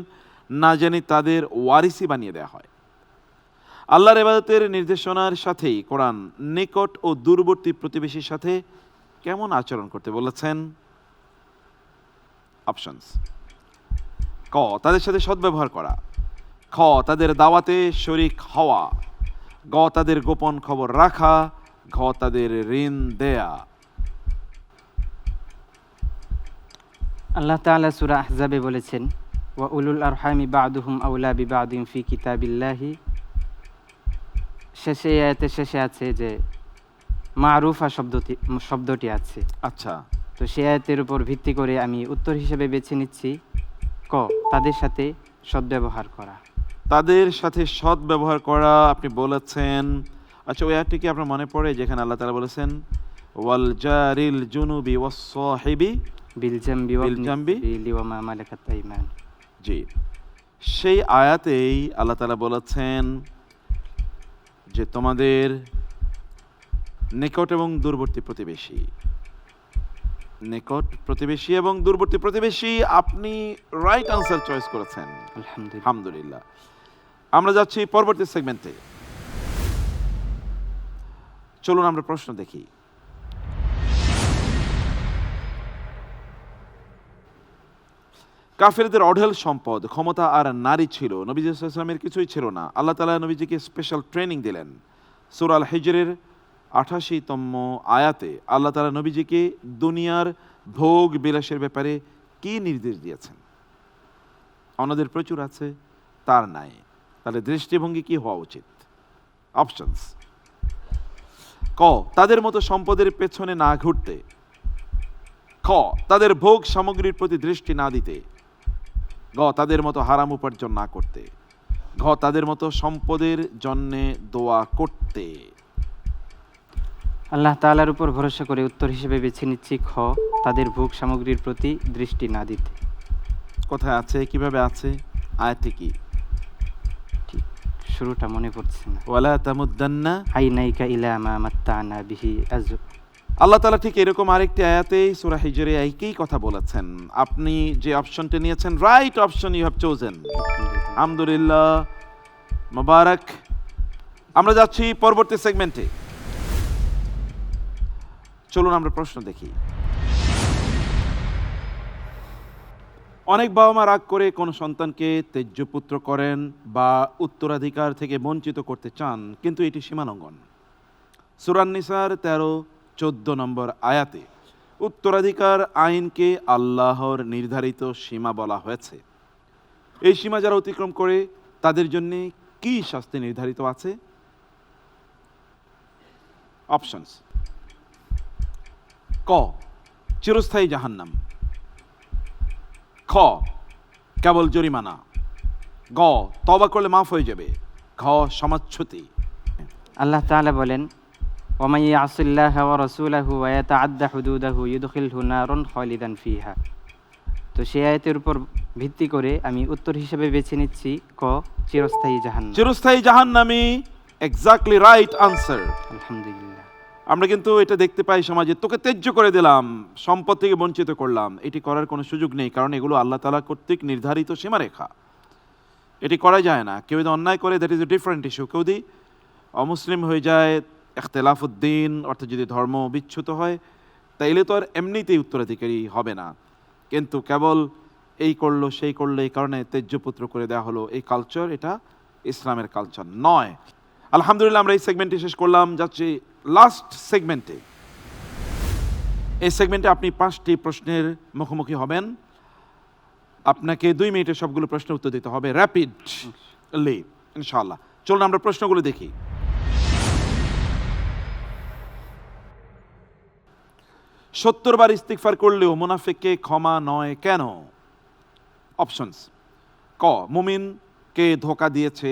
না জানি তাদের ওয়ারিসি বানিয়ে দেওয়া হয়। আল্লাহর ইবাদতের নির্দেশনার সাথেই কোরআন নিকট ও দূরবর্তী প্রতিবেশীর সাথে কেমন আচরণ করতে বলেছেন? অপশনস: ক, তাদের সাথে সদ্ব্যবহার করা; খ, তাদের দাওয়াতে শরীক হওয়া; গ, তাদের গোপন খবর রাখা; ঘ, তাদের ঋণ দেয়া। আল্লাহ তাআলা সূরা আহজাবে বলেছেন ওয়া উলুল আরহামি বা'দুহুম আওলা বিবা'দিন ফি কিতাবিল্লাহি। শেষে আয়াতের শেষে আছে যে মারুফা শব্দটি আছে। আচ্ছা, তো সেই আয়াতের উপর ভিত্তি করে আমি উত্তর হিসেবে বেছে নিচ্ছি ক, তাদের সাথে সদ্ব্যবহার করা। তাদের সাথে সৎ ব্যবহার করা আপনি বলেছেন। আচ্ছা, ওই আয়াতটি কি আপনার মনে পড়ে যেখানে আল্লাহ তাআলা বলেছেন ওয়াল জারিল জুনুবি ওয়াস সাহিবি বিল জামবি বিল জামবি ওয়া মা মালাকাত আইমান। জি, সেই আয়াতেই আল্লাহ তাআলা বলেছেন যে তোমাদের নিকট এবং দূরবর্তী প্রতিবেশী, নিকট প্রতিবেশী এবং দূরবর্তী প্রতিবেশী। আপনি রাইট আনসার চয়েস করেছেন, আলহামদুলিল্লাহ। আলহামদুলিল্লাহ। আমরা যাচ্ছি পরবর্তী সেগমেন্টে। চলুন আমরা প্রশ্ন দেখি। কাফেরদের অঢেল সম্পদ, ক্ষমতা আর নারী ছিল, নবী সাল্লাল্লাহু আলাইহি ওয়াসাল্লামের কিছুই ছিল না। আল্লাহ তাআলা নবীজিকে স্পেশাল ট্রেনিং দিলেন। সূরা আল হিজরের 88তম আয়াতে আল্লাহ তাআলা নবীজিকে দুনিয়ার ভোগ বিলাসের ব্যাপারে কি নির্দেশ দিয়েছেন? অন্যদের প্রচুর আছে, তার নাই। তাহলে দৃষ্টিভঙ্গি কি হওয়া উচিত? অপশনস: ক, তাদের মতো সম্পদের পেছনে না ঘুরতে; খ, তাদের ভোগ সামগ্রীর প্রতি দৃষ্টি না দিতে; গ, তাদের মতো হারাম উপার্জন না করতে; ঘ, তাদের মতো সম্পদের জন্যে দোয়া করতে। আল্লাহ তাআলার উপর ভরসা করে উত্তর হিসেবে বেছে নিচ্ছি খ, তাদের ভোগ সামগ্রীর প্রতি দৃষ্টি না দিতে। কোথায় আছে, কিভাবে আছে, আয়াতটি কি? ঠিক শুরুটা মনে পড়ছে না। ওয়ালা তামুদ্দান্না। আইনাইকা ইলা মা মাত্তানা বিহি আজু। আল্লাহ তাআলা ঠিক এরকম আরেকটি আয়াতে সূরা হিজরে একই কথা বলেছেন। আপনি যে অপশনটি নিয়েছেন, right option you have chosen, আলহামদুলিল্লাহ, মুবারক। আমরা যাচ্ছি পরবর্তী সেগমেন্টে। চলুন আমরা প্রশ্ন দেখি। অনেক বাবা মা রাগ করে কোন সন্তানকে ত্যায্য পুত্র করেন বা উত্তরাধিকার থেকে বঞ্চিত করতে চান, কিন্তু এটি সীমালঙ্ঘন। সূরা নিসার 13-14 নম্বর আয়াতে উত্তরাধিকার আইনকে আল্লাহর নির্ধারিত সীমা বলা হয়েছে। এই সীমা যারা অতিক্রম করে তাদের জন্য কি শাস্তি নির্ধারিত আছে? অপশনস: ক, চিরস্থায়ী জাহান্নাম; খ, কেবল জরিমানা; গ, তওবা করলে মাফ হয়ে যাবে; ঘ, সমাচ্ছুতি। আল্লাহ তাআলা বলেন ওয়া মান ইয়াসিল্লাহা ওয়া রাসূলাহু ওয়া ইয়াতাআদ্দা হুদুদাহু ইউদখিলহু নারান খালিদান ফিহা। তো সেই আয়াতের উপর ভিত্তি করে আমি উত্তর হিসেবে বেছে নিচ্ছি ক, চিরস্থায়ী জাহান্নাম। চিরস্থায়ী জাহান্নামী, এক্স্যাক্টলি রাইট আনসার। আলহামদুলিল্লাহ। আমরা কিন্তু এটা দেখতে পাই সমাজে, তোকে ত্যায্য করে দিলাম, সম্পদ থেকে বঞ্চিত করলাম, এটি করার কোনো সুযোগ নেই, কারণ এগুলো আল্লাহ তাআলা কর্তৃক নির্ধারিত সীমারেখা, এটি করা যায় না। কেউ যদি অন্যায় করে, that is a different issue. কেউ যদি অমুসলিম হয়ে যায়, ইখতিলাফুদ্দিন অর্থাৎ যদি ধর্ম বিচ্যুত হয়, তাইলে তো আর এমনিতেই উত্তরাধিকারী হবে না। কিন্তু কেবল এই করলো সেই করলো এই কারণে ত্যায্যপুত্র করে দেওয়া হলো, এই কালচার, এটা ইসলামের কালচার নয়। আলহামদুলিল্লাহ, আমরা এই সেগমেন্টটি শেষ করলাম, যাচ্ছি লাস্ট সেগমেন্টে। এই সেগমেন্টে আপনি 5টি প্রশ্নের মুখোমুখি হবেন। আপনাকে 2 মিনিটে সবগুলো প্রশ্নের উত্তর দিতে হবে, র্যাপিডলি ইনশাআল্লাহ। চলুন আমরা প্রশ্নগুলো দেখি। সত্তর বার ইস্তিগফার করলেও মুনাফিককে ক্ষমা নয় কেন? অপশনস: ক, মুমিনকে ধোঁকা দিয়েছে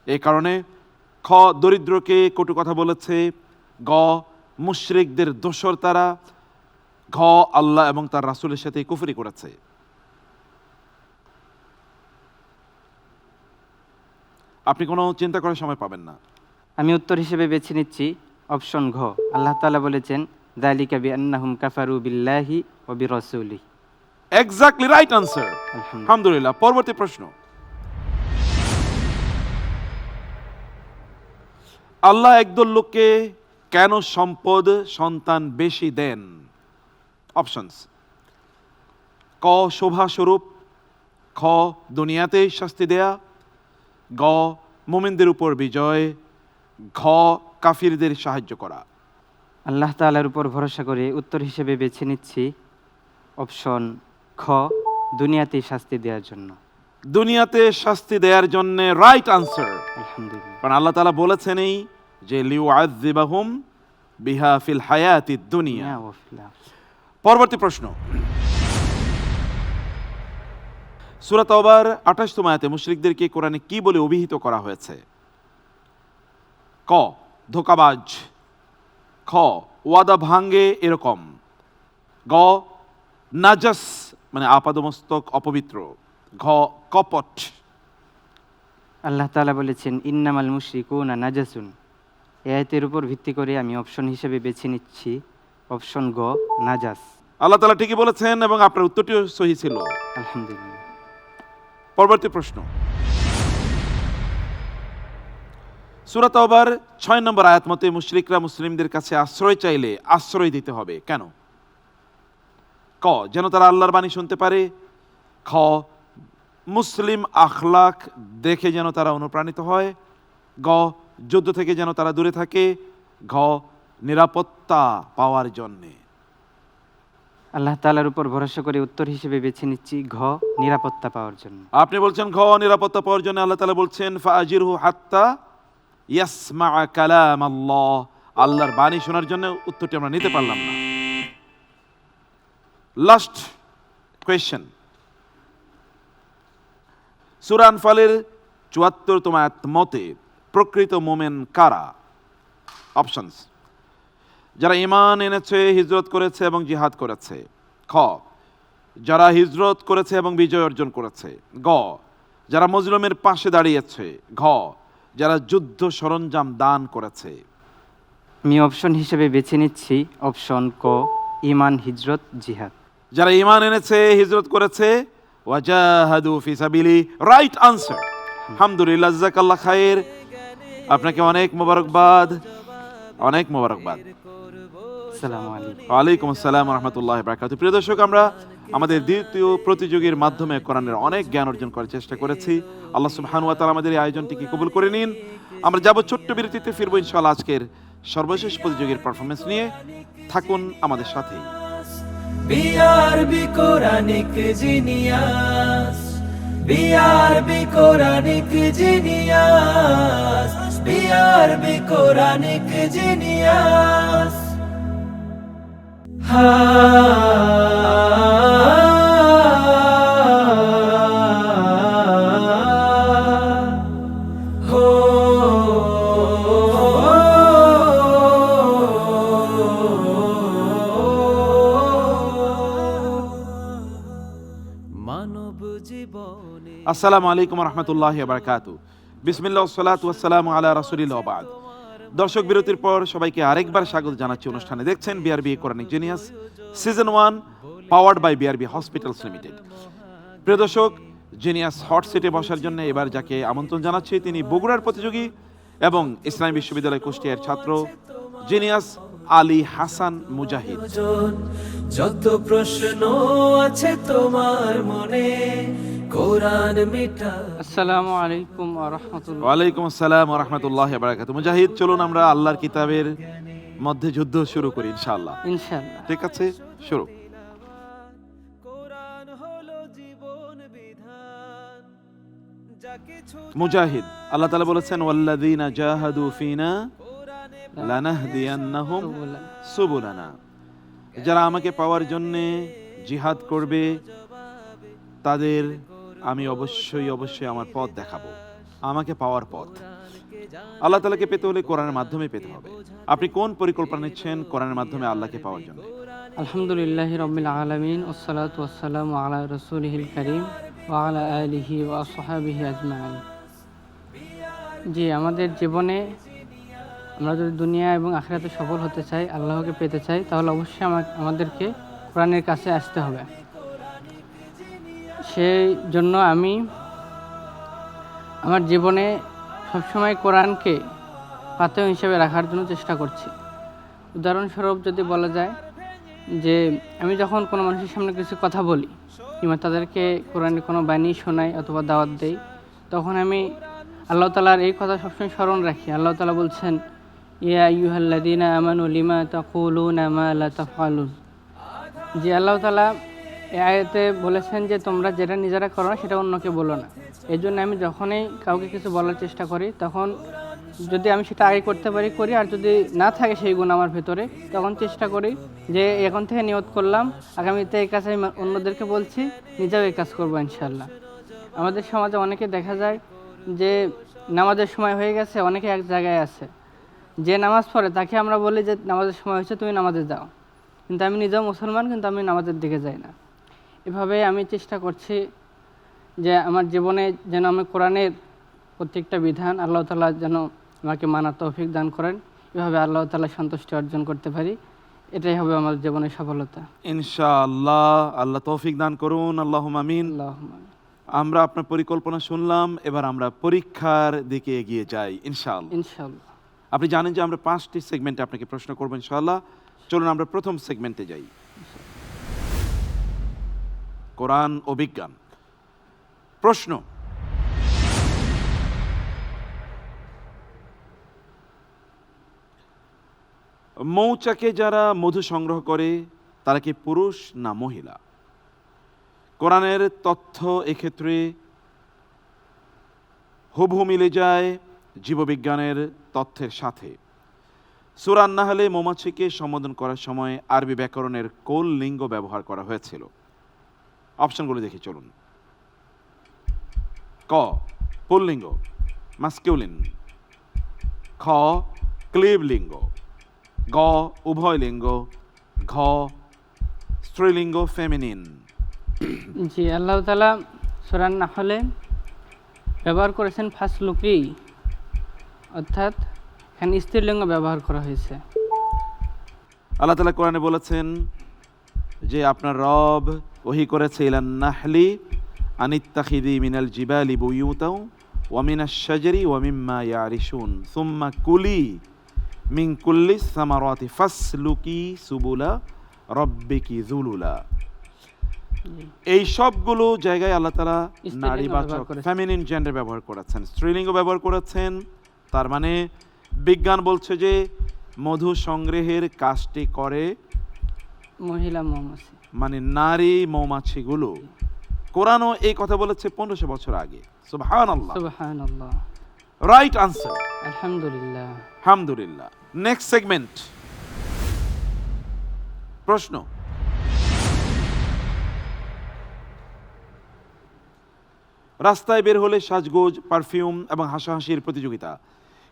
এই কারণে; খ, দরিদ্রকে কটু কথা বলেছে; গ, মুশরিকদের দোসর তারা; ঘ, আল্লাহ এবং তার রাসূলের সাথে কুফরি করেছে। আপনি কোনো চিন্তা করার সময় পাবেন না। আমি উত্তর হিসেবে বেছে নিচ্ছি অপশন ঘ। আল্লাহ তাআলা বলেছেন, যালিকা বিআন্নাহুম কাফারু বিল্লাহি ওয়া বিরাসূলিহি। এক্স্যাক্টলি রাইট আনসার, আলহামদুলিল্লাহ। পরবর্তী প্রশ্ন: আল্লাহ একদল লোককে কেন সম্পদ সন্তান বেশি দেন? অপশনস: ক, শোভা স্বরূপ; খ, দুনিয়াতে শাস্তি দেয়া; গ, মুমিনদের উপর বিজয়; ঘ, কাফিরদের সাহায্য করা। আল্লাহ তাআলার উপর ভরসা করে উত্তর হিসেবে বেছে নিচ্ছি অপশন খ, দুনিয়াতেই শাস্তি দেওয়ার জন্য। দুনিয়াতে শাস্তি দেওয়ার জন্য রাইট আনসার, আলহামদুলিল্লাহ। কারণ আল্লাহ তাআলা বলেছেনই যে লিউআযযিবাহুম বিহা ফিল হায়াতিদ দুনিয়া। পরবর্তী প্রশ্ন: সূরা তাওবার 28তম আয়াতে মুশরিকদেরকে কোরআনে কি বলে অভিহিত করা হয়েছে? ক, ধোঁকাবাজ; খ, ওয়াদা ভাঙ্গে এরকম; গ, নাজাস মানে আপাদমস্তক অপবিত্র; ঘ, কপট। আল্লাহ তাআলা বলেছেন, ইন্নামাল মুশরিকুনা নাজাসুন। এই আয়াতের উপর ভিত্তি করে আমি অপশন হিসেবে বেছে নিচ্ছি অপশন গ, নাজাস। আল্লাহ তাআলা ঠিকই বলেছেন এবং আপনার উত্তরটিও সহি ছিল, আলহামদুলিল্লাহ। পরবর্তী প্রশ্ন: সূরা তাওবার 6 নম্বর আয়াত মতে মুশরিকরা মুসলিমদের কাছে আশ্রয় চাইলে আশ্রয় দিতে হবে কেন? ক, যেন তারা আল্লাহর বাণী শুনতে পারে; খ, মুসলিম আখলাক দেখে যেন তারা অনুপ্রাণিত হয়; গ, যুদ্ধ থেকে যেন তারা দূরে থাকে; ঘ, নিরাপত্তা পাওয়ার জন্যে। আল্লাহ তাআলার উপর ভরসা করে উত্তর হিসেবে বেছে নিচ্ছি ঘ, নিরাপত্তা পাওয়ার জন্য। আপনি বলছেন ঘ, নিরাপত্তা পাওয়ার জন্য। আল্লাহ তাআলা বলছেন, ফাআজিরহু হাত্তা ইয়াসমাআ কালাম আল্লাহ। আল্লাহর বাণী শোনার জন্য। উত্তরটি আমরা নিতে পারলাম না। লাস্ট কোয়েশ্চেন: সূরা আনফালের ৭৪তম আয়াত মতে প্রকৃত মোমেন কারা? অপশনস: যারা ঈমান এনেছে, হিজরত করেছে এবং জিহাদ করেছে; খ, যারা হিজরত করেছে এবং বিজয় অর্জন করেছে; গ, যারা মজলুমের পাশে দাঁড়িয়েছে; ঘ, যারা যুদ্ধ সরঞ্জাম দান করেছে। আমি অপশন হিসেবে বেছে নিচ্ছি অপশন ক, ঈমান, হিজরত, জিহাদ। যারা ঈমান এনেছে, হিজরত করেছে, ওয়াজাহাদু ফি সাবিলি। রাইট আনসার, আলহামদুলিল্লাহ, জাযাকাল্লাহ খায়ের। আপনাকে অনেক মোবারকবাদ, অনেক মোবারকবাদ। আসসালামু আলাইকুম। ওয়ালাইকুম আসসালাম ওয়া রাহমাতুল্লাহি ওয়া বারাকাতুহু। প্রিয় দর্শক, আমরা আমাদের দ্বিতীয় প্রতিযোগীর মাধ্যমে কোরআনের অনেক জ্ঞান অর্জন করার চেষ্টা করেছি। আল্লাহ সুবহানাহু ওয়া তাআলা আমাদের এই আয়োজনটিকে কবুল করে নিন। আমরা যাব ছোট্ট বিরতিতে, ফিরবো ইনশাআল্লাহ আজকের সর্বশেষ প্রতিযোগীর পারফরমেন্স নিয়ে। থাকুন আমাদের সাথেই। BRB Quranic genius, BRB Quranic genius, BRB Quranic genius. মানব জীবনে আসসালামু আলাইকুম ওয়া রাহমাতুল্লাহি ওয়া বারাকাতুহু। বিসমিল্লাহ ওয়াস সালাতু ওয়াস সালামু আলা রাসূলিল্লাহ ওয়া বা'দ। দর্শক বিরতির পর সবাইকে আরেকবার স্বাগত জানাচ্ছি অনুষ্ঠানে। দেখছেন BRB Quranic genius season 1, powered by BRB hospitals limited. প্রিয় দর্শক, জিনিয়াস হট সিটে বসার জন্য এবার যাকে আমন্ত্রণ জানাচ্ছি তিনি বগুড়ার প্রতিযোগী এবং ইসলামী বিশ্ববিদ্যালয় কুষ্টিয়ার ছাত্র জিনিয়াস আলী হাসান মুজাহিদ। যত প্রশ্ন আছে তোমার মনে, কোরআন মিটা। আসসালামু আলাইকুম ওয়া রাহমাতুল্লাহ। ওয়ালাইকুম আসসালাম ওয়া রাহমাতুল্লাহি ওয়া বারাকাতুহু। মুজাহিদ, চলুন আমরা আল্লাহর কিতাবের মধ্যে যুদ্ধ শুরু করি ইনশাআল্লাহ। ইনশাআল্লাহ। ঠিক আছে, শুরু। কোরআন হলো জীবন বিধান, যা কিছু মুজাহিদ, আল্লাহ তাআলা বলেছেন ওয়াল্লাযীনা জাহাদু ফিনা লানাহদিয়ান্নাহুম সুবুলানা। যারা আমাকে পাওয়ার জন্য জিহাদ করবে তাদের আমি অবশ্যই আমার পথ দেখাবো, আমাকে পাওয়ার পথ। আল্লাহ তাআলাকে পেতে হলে কোরআনের মাধ্যমে পেতে হবে। আপনি কোন পরিকল্পনা নিচ্ছেন কোরআনের মাধ্যমে আল্লাহকে পাওয়ার জন্য? আলহামদুলিল্লাহি রাব্বিল আলামিন ওয়াসসালাতু ওয়াসসালামু আলা রাসূলিহিল কারীম ওয়া আলা আলিহি ওয়া আসহাবিহি আজমাইন। জি, আমাদের জীবনে আমরা যদি দুনিয়া এবং আখিরাতে সফল হতে চাই, আল্লাহকে পেতে চাই, তাহলে অবশ্যই আমাদেরকে কোরআনের কাছে আসতে হবে। সেই জন্য আমি আমার জীবনে সবসময় কোরআনকে পাথেয় হিসেবে রাখার জন্য চেষ্টা করছি। উদাহরণস্বরূপ যদি বলা যায় যে আমি যখন কোনো মানুষের সামনে কিছু কথা বলি কিংবা তাদেরকে কোরআনের কোনো বাণী শোনাই অথবা দাওয়াত দেই, তখন আমি আল্লাহ তাআলার এই কথা সবসময় স্মরণ রাখি। আল্লাহ তাআলা বলছেন, ইয়া আইয়ুহাল্লাযীনা আমানু লিমা তাকুলুনা মা লা তাফআলুন। যে আল্লাহ তাআলা এই আয়াতে বলেছেন যে তোমরা যেটা নিজেরা করো না সেটা অন্যকে বলো না। এই জন্য আমি যখনই কাউকে কিছু বলার চেষ্টা করি, তখন যদি আমি সেটা আগে করতে পারি করি, আর যদি না থাকে সেই গুণ আমার ভেতরে, তখন চেষ্টা করি যে এখন থেকে নিয়ত করলাম আগামীতে এই কাজ আমি অন্যদেরকে বলছি, নিজেও এই কাজ করবো ইনশাআল্লাহ। আমাদের সমাজে অনেকে দেখা যায় যে নামাজের সময় হয়ে গেছে, অনেকে এক জায়গায় আছে, যে নামাজ পড়ে তাকে আমরা বলি যে নামাজের সময় হয়েছে, তুমি নামাজে যাও, কিন্তু আমি নিজেও মুসলমান, কিন্তু আমি নামাজের দিকে যাই না। এভাবে আমি চেষ্টা করছি যে আমার জীবনে যেন আমি কোরআনের প্রত্যেকটা বিধান আল্লাহ তাআলা যেন আমাকে মানার তৌফিক দান করেন, এভাবে আল্লাহ তাআলা সন্তুষ্টি অর্জন করতে পারি। এটাই হবে আমার জীবনের সফলতা ইনশাআল্লাহ। আল্লাহ তৌফিক দান করুন, আল্লাহুম্মা আমিন। আল্লাহুম্মা আমিন। আমরা আপনার পরিকল্পনা শুনলাম, এবার আমরা পরীক্ষার দিকে এগিয়ে যাই ইনশাআল্লাহ। ইনশাআল্লাহ। আপনি জানেন যে আমরা 5টি সেগমেন্টে আপনাকে প্রশ্ন করবো ইনশাআল্লাহ। চলুন আমরা প্রথম সেগমেন্টে যাই, কোরআন ও বিজ্ঞান। প্রশ্ন, মৌচাকে যারা মধু সংগ্রহ করে তারা কি পুরুষ না মহিলা? কোরআনের তথ্য এক্ষেত্রে হুবহু মিলে যায় জীববিজ্ঞানের তথ্যের সাথে। সূরা আন-নাহলে মৌমাছিকে সম্বোধন করার সময় আরবি ব্যাকরণের কোন লিঙ্গ ব্যবহার করা হয়েছিল? অপশনগুলো দেখি চলুন। ক পুল্লিঙ্গ মাস্কিউলিন, খ ক্লীবলিঙ্গ, গ উভয় লিঙ্গ, ঘ স্ত্রীলিঙ্গ ফেমিনিন। জি, আল্লাহ তাআলা সূরা আন-নাহলে ব্যবহার করেছেন ফাসলুকি, অর্থাৎ এখানে স্ত্রীলিঙ্গ ব্যবহার করা হয়েছে। আল্লাহ তাআলা কোরআনে বলেছেন যে আপনার রব ওহী করেছে ইলান নাহলি আনিত্তাখিদি মিনাল জিবালি বুয়ুতাও ওয়া মিনাশ শাজারি ওয়া মিম্মা ইয়ারিশুন সুম্মা কুলি মিন কুল্লিস সামারাতি ফাসলুকি সুবুলা রব্বিকি যুলুলা। এই সবগুলো জায়গায় আল্লাহ তাআলা স্ত্রীলিঙ্গ নারীবাচক ব্যবহার করেছেন। ফেমিনিন জেন্ডার ব্যবহার করেছেন, স্ত্রীলিঙ্গ ব্যবহার করেছেন। তার মানে বিজ্ঞান বলছে যে মধু সংগ্রহের কাজটি করে মহিলা মৌমাছি, মানে নারী মৌমাছিগুলো। কোরআনও এই কথা বলেছে 1500 বছর আগে। সুবহানাল্লাহ, সুবহানাল্লাহ। রাইট আনসার, আলহামদুলিল্লাহ। আলহামদুলিল্লাহ। নেক্সট সেগমেন্ট, প্রশ্ন, রাস্তায় বের হলে সাজগোজ, পারফিউম এবং হাসাহাসির প্রতিযোগিতা,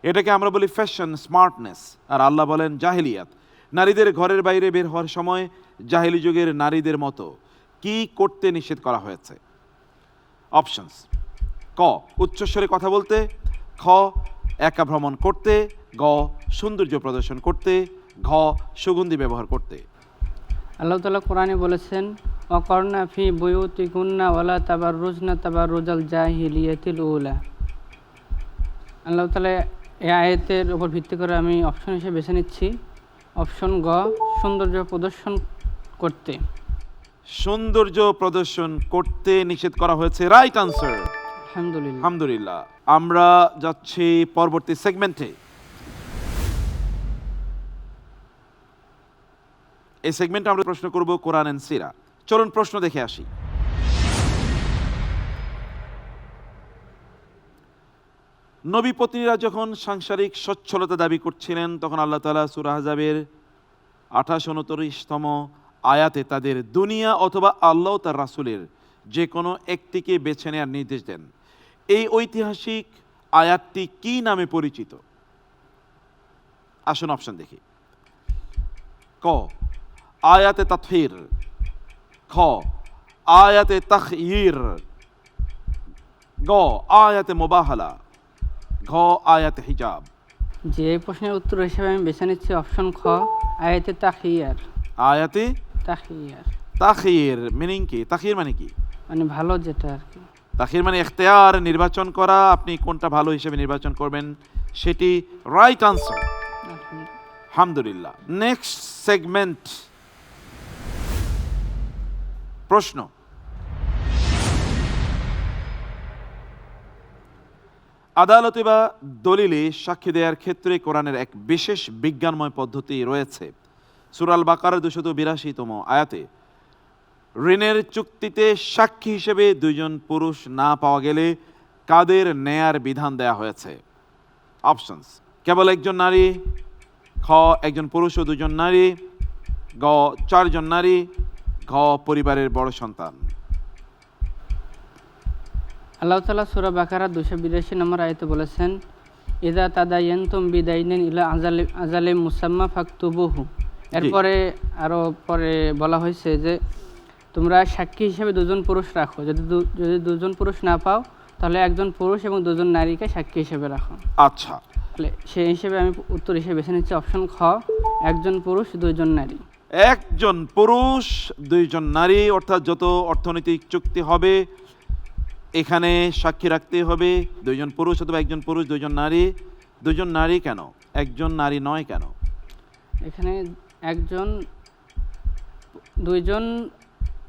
এটাকে আমরা বলি ফ্যাশন, স্মার্টনেস। আর আল্লাহ বলেন জাহেলিয়াত। নারীদের ঘরের বাইরে বের হওয়ার সময় জাহেলি যুগের নারীদের মতো কি করতে নিষেধ করা হয়েছে? অপশনস, ক উচ্চস্বরে কথা বলতে, খ একা ভ্রমণ করতে, গ সৌন্দর্য প্রদর্শন করতে, ঘ সুগন্ধি ব্যবহার করতে। আল্লাহ তাআলা কোরআনে বলেছেন ওয়াকরনা ফি বুয়ুতিকুন্না ওয়ালা তাবাররুজনা তাবাররুজাল জাহিলিয়াতিল উলা। আল্লাহ তাআলা এই আয়াতের উপর ভিত্তি করে আমি অপশন হিসেবে বেছে নিচ্ছি অপশন গ, সৌন্দর্য প্রদর্শন করতে। সৌন্দর্য প্রদর্শন করতে নিষেধ করা হয়েছে, রাইট আনসার। আলহামদুলিল্লাহ। আলহামদুলিল্লাহ। আমরা যাচ্ছি পরবর্তী সেগমেন্টে। এই সেগমেন্টে আমরা প্রশ্ন করব কোরআন এন্ড সিরা। চলুন প্রশ্ন দেখে আসি। নবী পত্নীরা যখন সাংসারিক সচ্ছলতা দাবি করছিলেন তখন আল্লাহ তাআলা সূরা আহজাবের 28-29তম আয়াতে তাদের দুনিয়া অথবা আল্লাহ তার রাসূলের যে কোনো একটিকে বেছে নেওয়ার নির্দেশ দেন। এই ঐতিহাসিক আয়াতটি কি নামে পরিচিত? আসুন অপশন দেখি। ক আয়াতে তাতহির, খ আয়াতে তাখয়ির, গ আয়াতে মুবাহালা, ঘ আয়াতে হিজাব। যে এই প্রশ্নের উত্তর হিসেবে আমি বেছে নিচ্ছি অপশন খ, আয়াতে তাখিয়ার। আয়াতে তাখিয়ার তাখির মিনিং কি? তাখির মানে কি? মানে ভালো যেটা আর কি। তাখির মানে ইখতিয়ার, নির্বাচন করা, আপনি কোনটা ভালো হিসেবে নির্বাচন করবেন সেটি রাইট আনসার। আলহামদুলিল্লাহ। নেক্সট সেগমেন্ট, প্রশ্ন। আদালতে বা দলিলে সাক্ষী দেওয়ার ক্ষেত্রে কোরআনের এক বিশেষ বিজ্ঞানময় পদ্ধতি রয়েছে। সূরা আল বাকারার 282তম আয়াতে ঋণের চুক্তিতে সাক্ষী হিসেবে দুইজন পুরুষ না পাওয়া গেলে কাদের নেয়ার বিধান দেয়া হয়েছে? অপশনস: কেবল একজন নারী, খ একজন পুরুষ ও দুজন নারী, গ 4 জন নারী, ঘ পরিবারের বড় সন্তান। আল্লাহ তাআলা সূরা বাকারা 282 নম্বর আয়াতে বলেছেন ইযা তাদায়ানতুম বিদাইনিন ইলা আজালে মুসাম্মা ফাকতুবুহু। এরপরে আরো পরে বলা হয়েছে যে তোমরা সাক্ষী হিসেবে দুজন পুরুষ রাখো, যদি দুজন পুরুষ না পাও তাহলে একজন পুরুষ এবং দুজন নারীকে সাক্ষী হিসেবে রাখো। আচ্ছা, তাহলে সেই হিসেবে আমি উত্তর হিসেবে বেছে নিচ্ছি অপশন খ, একজন পুরুষ দুইজন নারী। একজন পুরুষ দুইজন নারী, অর্থাৎ যত অর্থনৈতিক চুক্তি হবে এখানে সাক্ষী রাখতে হবে দুইজন পুরুষ অথবা একজন পুরুষ দুইজন নারী। দুইজন নারী কেন, একজন নারী নয় কেন? এখানে দুইজন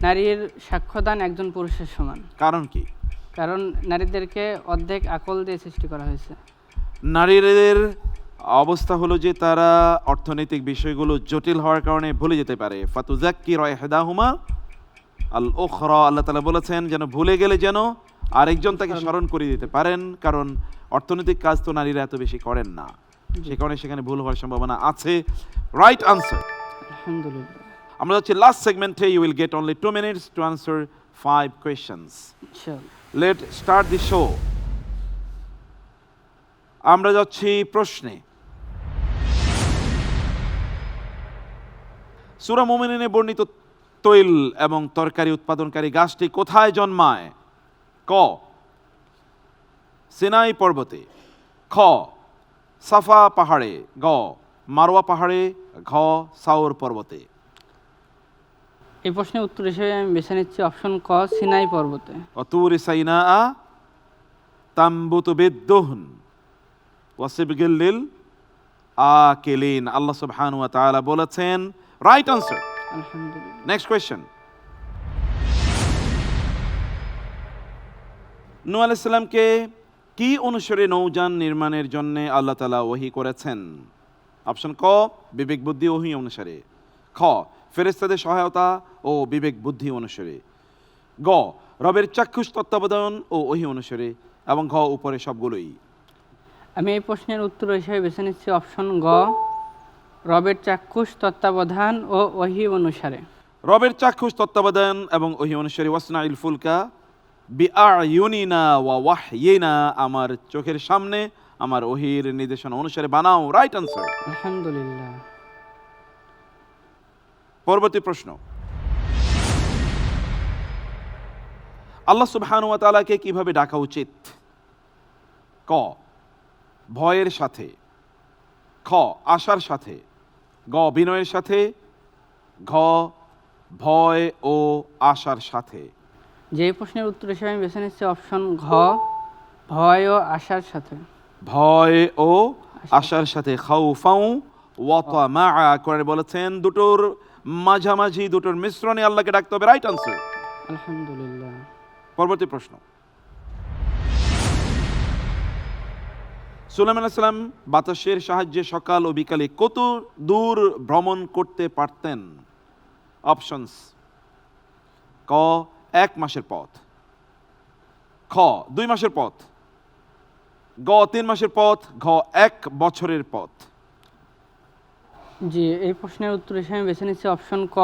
নারীর সাক্ষ্যদান একজন পুরুষের সমান। কারণ কি? কারণ নারীদেরকে অর্ধেক আকল দিয়ে সৃষ্টি করা হয়েছে। নারীদের অবস্থা হলো যে তারা অর্থনৈতিক বিষয়গুলো জটিল হওয়ার কারণে ভুলে যেতে পারে। ফাতুযাক্কিরু ইহদাহুমা আল উখরা, আল্লাহ তাআলা বলেছেন যেন ভুলে গেলে যেন আরেকজন তাকে স্মরণ করিয়ে দিতে পারেন, কারণ অর্থনৈতিক কাজ তো নারীরা এত বেশি করেন না, সে কারণে সেখানে ভুল হওয়ার সম্ভাবনা আছে। Right answer. আলহামদুলিল্লাহ। আমরা যাচ্ছি লাস্ট সেগমেন্টে। You will get only 2 minutes to answer 5 questions. ইনশাআল্লাহ। Let start the show. আমরা যাচ্ছি প্রশ্নে। সূরা মুমিনুনে বর্ণিত তৈল এবং তরকারি উৎপাদনকারী গাছটি কোথায় জন্মায়? ক সিনাই পর্বতে, খ সাফা পাহাড়ে, গ মারওয়া পাহাড়ে, ঘ সাউর পর্বতে। এই প্রশ্নের উত্তর হিসেবে আমি বেছে নিচ্ছি অপশন ক, সিনাই পর্বতে। অতুরি সাইনা তাম্বুতু বিদ্দুহন ওয়াসিবগিল লিল আকিলিন। আল্লাহ সুবহানাহু ওয়া তাআলা বলেছেন, রাইট আনসার। আলহামদুলিল্লাহ। Next question. নূহ আলাইহিস সালামকে কি অনুসারে নৌযান নির্মাণের জন্য আল্লাহ তাআলা ওহী করেছেন? অপশন ক বিবেক বুদ্ধি ওহী অনুসারে, খ ফেরেশতাদের সহায়তা ও বিবেক বুদ্ধি অনুসারে, গ রবের চাক্ষুষ তত্ত্বাবধান ও ওহী অনুসারে, এবং ঘ উপরে সবগুলোই। আমি এই প্রশ্নের উত্তর হিসেবে বেছে নিচ্ছি অপশন গ, রবের চাক্ষুষ তত্ত্বাবধান ও ওহী অনুসারে। রবের চাক্ষুষ তত্ত্বাবধান এবং ওহী অনুসারে। ওয়াসনাইল ফুলকা বিআইউনিনা ওয়া ওয়াহয়িনা, আমার চোখের সামনে আমার ওহীর নির্দেশনা অনুসারে বানাও। Right answer. আলহামদুলিল্লাহ। পরবর্তী প্রশ্ন। আল্লাহ সুবহানাহু ওয়া তাআলাকে কিভাবে ডাকা উচিত? ক ভয়ের সাথে, খ খ আশার সাথে, গ বিনয়ের সাথে, ঘ ভয় ও আশার সাথে। যে প্রশ্নের উত্তর হিসেবে আমি বেছে নিচ্ছি অপশন ঘ, ভয় ও আশার সাথে। ভয় ও আশার সাথে, খাউফাউ ওয়া তামাআ। কোরআনে বলেছেন দুটোর মাঝামাঝি, দুটোর মিশ্রণে আল্লাহকে ডাকতে হবে। Right answer. আলহামদুলিল্লাহ। পরবর্তী প্রশ্ন, সুলাইমান আলাইহিস সালাম বাতাসের সাহায্যে সকাল ও বিকালে কত দূর ভ্রমণ করতে পারতেন? অপশনস, ক 1 মাসের পথ, খ 2 মাসের পথ, গ 3 মাসের পথ, ঘ 1 বছরের পথ। জি, এই প্রশ্নের উত্তর হিসেবে আমি বেছে নিচ্ছি অপশন ক,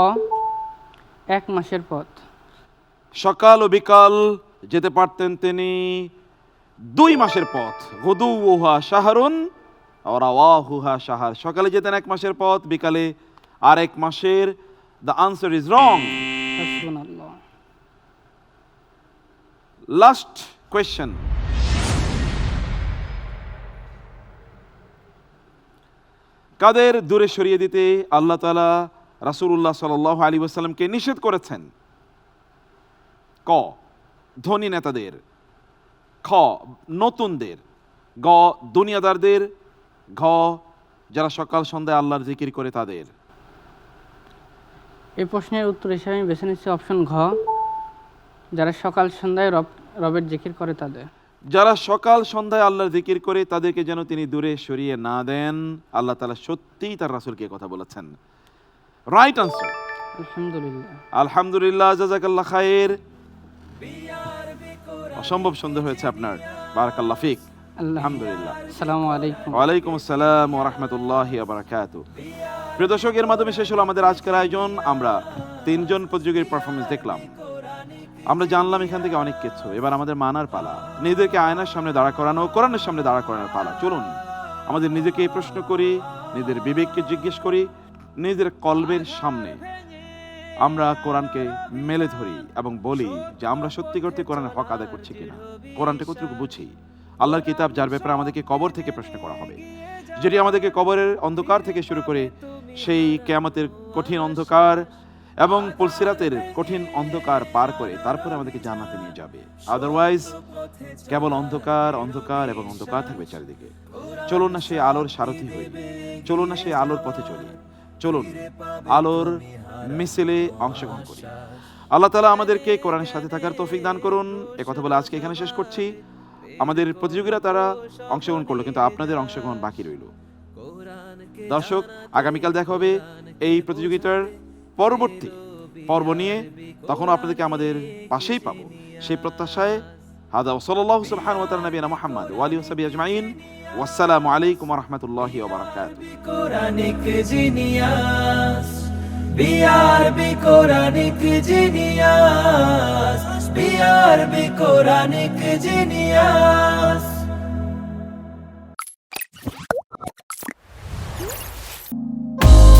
1 মাসের পথ। সকাল ও বিকাল যেতে পারতেন তিনি 2 মাসের পথ। গুদুউহা শাহরুন ওয়া রাওয়াহুহা শাহর। সকালে যেতেন 1 মাসের পথ, বিকালে আর 1 মাসের। The answer is wrong. হাসবুনাল্লাহ। লাস্ট কোয়েশ্চেন, কাদের দূরে সরিয়ে দিতে আল্লাহ তাআলা রাসূলুল্লাহ সাল্লাল্লাহু আলাইহি ওয়াসাল্লামকে নিষেধ করেছেন? ক ধনী নেতাদের, খ নতুনদের, গ দুনিয়াদারদের, ঘ যারা সকাল সন্ধ্যায় আল্লাহর জিকির করে তাদের। এই প্রশ্নের উত্তর হিসেবে আমি বেছে নিচ্ছি অপশন ঘ, যারা সকাল সন্ধ্যায় রবের জিকির করে তাদের। যারা সকাল সন্ধ্যায় আল্লাহর জিকির করে তাদেরকে যেন তিনি দূরে সরিয়ে না দেন। আল্লাহ তাআলা সত্যিই তার রাসূলকে কথা বলেছেন। Right answer. আলহামদুলিল্লাহ। আলহামদুলিল্লাহ, জাযাকাল্লাহ খায়ের। অসম্ভব সুন্দর হয়েছে আপনার, বারাকাল্লাহ ফিক। আলহামদুলিল্লাহ। আসসালামু আলাইকুম। ওয়ালাইকুম আসসালাম ওয়া রাহমাতুল্লাহি ওয়া বারাকাতুহু। প্রিয় দর্শক, এর মাধ্যমে শেষ হলো আমাদের আজকের আয়োজন। আমরা 3 জন প্রতিযোগীর পারফরমেন্স দেখলাম, আমরা জানলাম এখান থেকে অনেক কিছু। এবার আমাদের মানার পালা, নিজেদেরকে আয়নার সামনে দাঁড়া করানো, কোরআনের সামনে দাঁড়া করানোর পালা। চলুন আমাদের নিজেকে প্রশ্ন করি, নিজের বিবেককে জিজ্ঞেস করি, নিজের কলবের সামনে আমরা কোরআনকে মেলে ধরি এবং বলি যে আমরা সত্যি করতে কোরআনের হক আদায় করছি কিনা, কোরআনটা কতটুকু বুঝি। আল্লাহর কিতাব যার ব্যাপারে আমাদেরকে কবর থেকে প্রশ্ন করা হবে, যেটি আমাদেরকে কবরের অন্ধকার থেকে শুরু করে সেই কিয়ামতের কঠিন অন্ধকার এবং পুলসিরাতের কঠিন অন্ধকার পার করে তারপরে আমাদেরকে জান্নাতে নিয়ে যাবে। আদারওয়াইজ কেবল অন্ধকার অন্ধকার এবং অন্ধকার থাকবে চারিদিকে। চলুন না সেই আলোর সারথি হই, চলুন না সেই আলোর পথে চলি, চলুন আলোর মিছিলে অংশগ্রহণ করি। আল্লাহ তাআলা আমাদেরকে কোরআনের সাথে থাকার তৌফিক দান করুন। কথা বলে আজকে এখানে শেষ করছি। আমাদের প্রতিযোগীরা তারা অংশগ্রহণ করলো, কিন্তু আপনাদের অংশগ্রহণ বাকি রইল। দর্শক, আগামীকাল দেখা হবে এই প্রতিযোগিতার পরবর্তী পর্ব নিয়ে। তখন আপনাদেরকে আমাদের পাশেই পাবো, সেই প্রত্যাশায় হাদা সাল্লাল্লাহু সুবহানাহু ওয়া তাআলা নবিয়ানা মুহাম্মদ ওয়া আলিহি ওয়া সাহবিহি আজমাইন। ওয়াসসালামু আলাইকুম ওয়া রাহমাতুল্লাহি ওয়া বারাকাতুহু। Quranic genius, BRB Quranic genius, BRB Quranic genius.